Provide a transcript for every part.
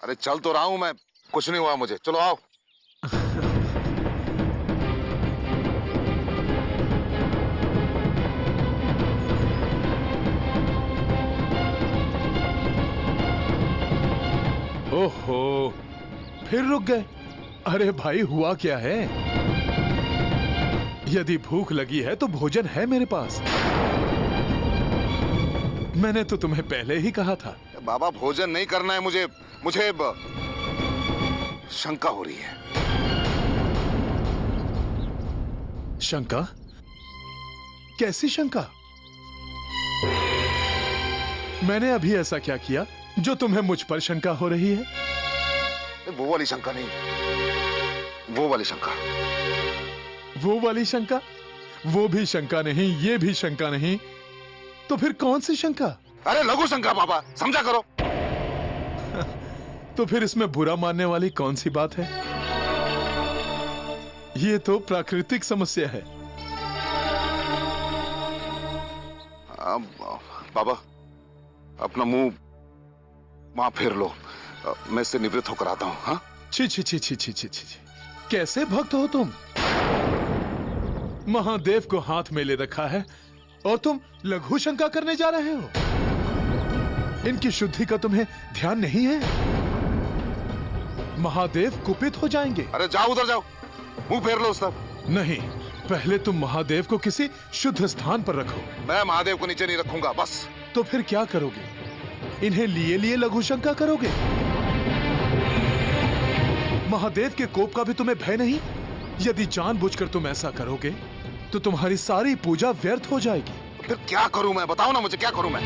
अरे चल तो रहा हूं मैं, कुछ नहीं हुआ मुझे, चलो आओ। ओहो, फिर रुक गए। अरे भाई, हुआ क्या है? यदि भूख लगी है तो भोजन है मेरे पास। मैंने तो तुम्हें पहले ही कहा था। बाबा भोजन नहीं करना है मुझे, मुझे शंका हो रही है। शंका? कैसी शंका? मैंने अभी ऐसा क्या किया जो तुम्हें मुझ पर शंका हो रही है? वो वाली शंका नहीं, वो वाली शंका। वो वाली शंका? वो भी शंका नहीं, ये भी शंका नहीं, तो फिर कौन सी शंका? अरे लघु शंका बाबा, समझा करो। तो फिर इसमें बुरा मानने वाली कौन सी बात है? ये तो प्राकृतिक समस्या है। बाबा अपना मुंह वहां फेर लो, मैं इससे निवृत्त होकर आता हूं। हाँ? छी छी छी छी छी छी छी, कैसे भक्त हो तुम? महादेव को हाथ में ले रखा है और तुम लघु शंका करने जा रहे हो? इनकी शुद्धि का तुम्हें ध्यान नहीं है? महादेव कुपित हो जाएंगे। अरे जाओ, उधर जाओ, मुंह फेर लो उस तरफ। नहीं, पहले तुम महादेव को किसी शुद्ध स्थान पर रखो। मैं महादेव को नीचे नहीं रखूंगा, बस। तो फिर क्या करोगे? इन्हें लिए लिए लघु शंका करोगे? महादेव के कोप का भी तुम्हें भय नहीं? यदि जानबूझकर तुम ऐसा करोगे तो तुम्हारी सारी पूजा व्यर्थ हो जाएगी। तो फिर क्या करूं मैं? बताओ ना मुझे, क्या करूं मैं?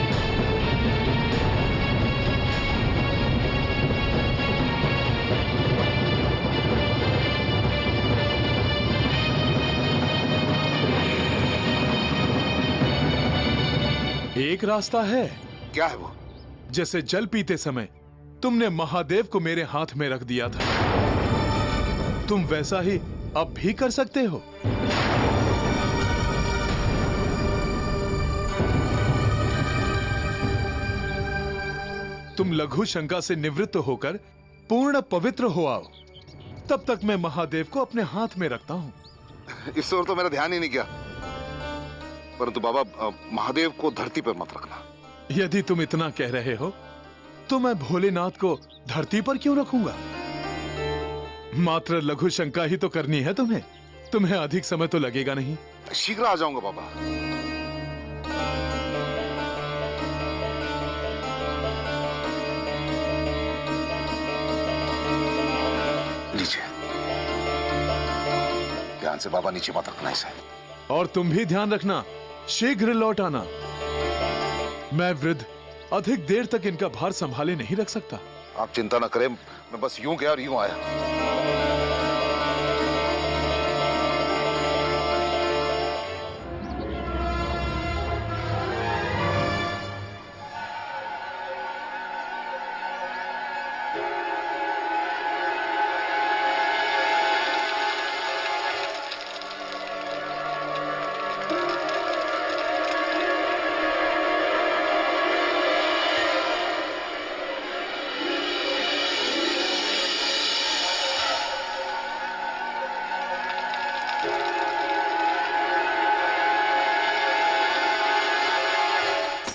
एक रास्ता है। क्या है वो? जैसे जल पीते समय तुमने महादेव को मेरे हाथ में रख दिया था, तुम वैसा ही अब भी कर सकते हो। तुम लघु शंका से निवृत्त होकर पूर्ण पवित्र हो आओ, तब तक मैं महादेव को अपने हाथ में रखता हूं। इस ओर तो मेरा ध्यान ही नहीं गया। परंतु बाबा महादेव को धरती पर मत रखना। यदि तुम इतना कह रहे हो तो मैं भोलेनाथ को धरती पर क्यों रखूंगा? मात्र लघु शंका ही तो करनी है तुम्हें। तुम्हें अधिक समय तो लगेगा नहीं। शीघ्र आ जाऊंगा बाबा। लीजिए, ध्यान से बाबा, नीचे मत रखना इसे। और तुम भी ध्यान रखना, शीघ्र लौट आना। मैं वृद्ध अधिक देर तक इनका भार संभाले नहीं रख सकता। आप चिंता न करें, मैं बस यूं गया और यूं आया।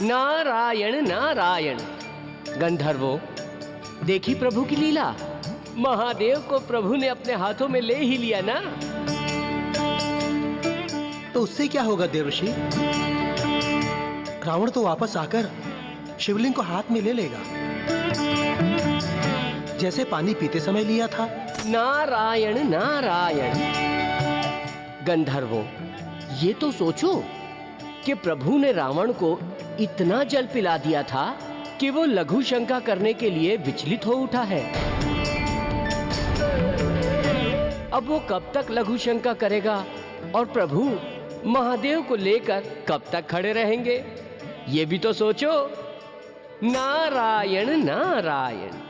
नारायण नारायण। गंधर्वों, देखी प्रभु की लीला। महादेव को प्रभु ने अपने हाथों में ले ही लिया ना। तो उससे क्या होगा देवर्षि? रावण तो वापस आकर शिवलिंग को हाथ में ले लेगा, जैसे पानी पीते समय लिया था। नारायण नारायण। गंधर्वों, ये तो सोचो कि प्रभु ने रावण को इतना जल पिला दिया था कि वो लघु शंका करने के लिए विचलित हो उठा है। अब वो कब तक लघु शंका करेगा और प्रभु महादेव को लेकर कब तक खड़े रहेंगे? ये भी तो सोचो। नारायण नारायण।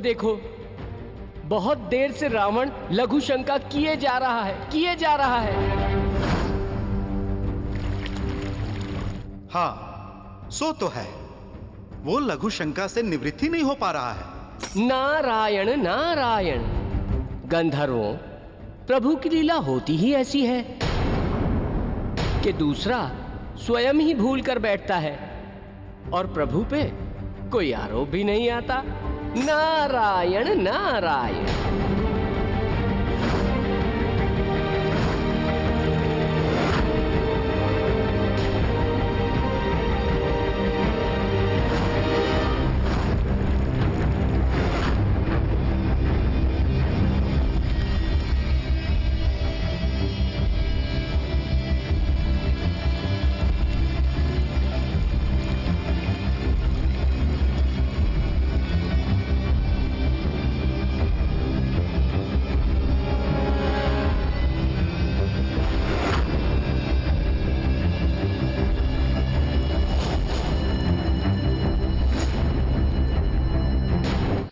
देखो, बहुत देर से रावण लघु शंका किए जा रहा है। हाँ, सो तो है। वो लघु शंका से निवृत्ति नहीं हो पा रहा है। नारायण नारायण, गंधर्वों, प्रभु की लीला होती ही ऐसी है कि दूसरा स्वयं ही भूल कर बैठता है और प्रभु पे कोई आरोप भी नहीं आता। नारायण नारायण।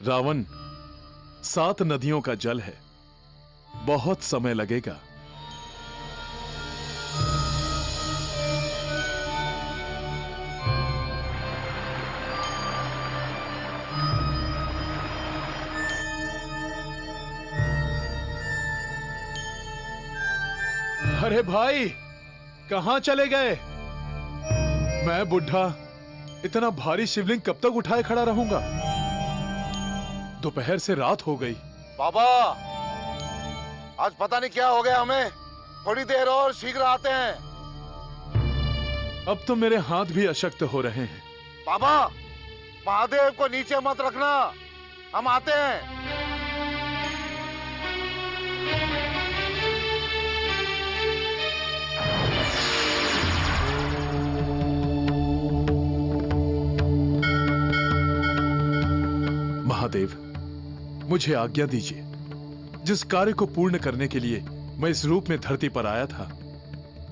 रावण, 7 नदियों का जल है, बहुत समय लगेगा। अरे भाई, कहां चले गए? मैं बुढ़ा इतना भारी शिवलिंग कब तक उठाए खड़ा रहूंगा? दोपहर से रात हो गई। बाबा, आज पता नहीं क्या हो गया हमें। थोड़ी देर और शीघ्र आते हैं। अब तो मेरे हाथ भी अशक्त हो रहे हैं। बाबा, महादेव को नीचे मत रखना, हम आते हैं। महादेव, मुझे आज्ञा दीजिए। जिस कार्य को पूर्ण करने के लिए मैं इस रूप में धरती पर आया था,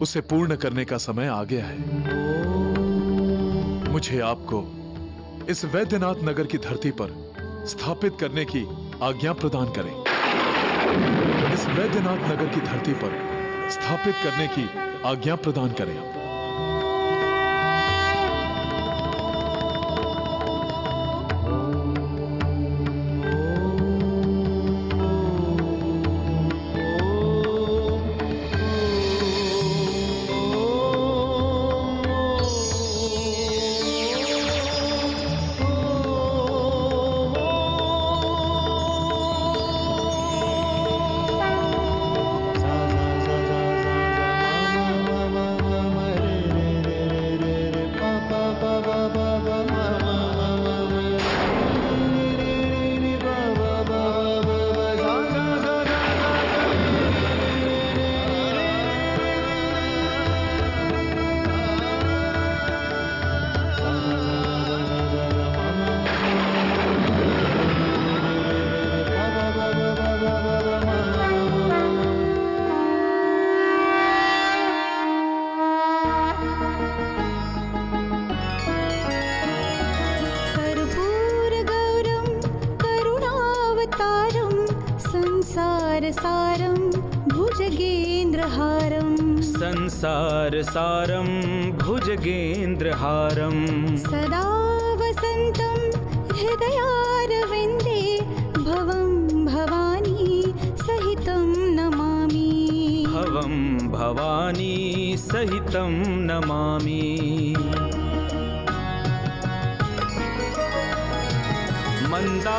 उसे पूर्ण करने का समय आ गया है। मुझे आपको इस वैद्यनाथ नगर की धरती पर स्थापित करने की आज्ञा प्रदान करें। इस वैद्यनाथ नगर की धरती पर स्थापित करने की आज्ञा प्रदान करें। संसारसारं भुजगेन्द्रहारं सदा वसन्तं हृदयारविन्दे भवं भवानी सहितं नमामि। मंदा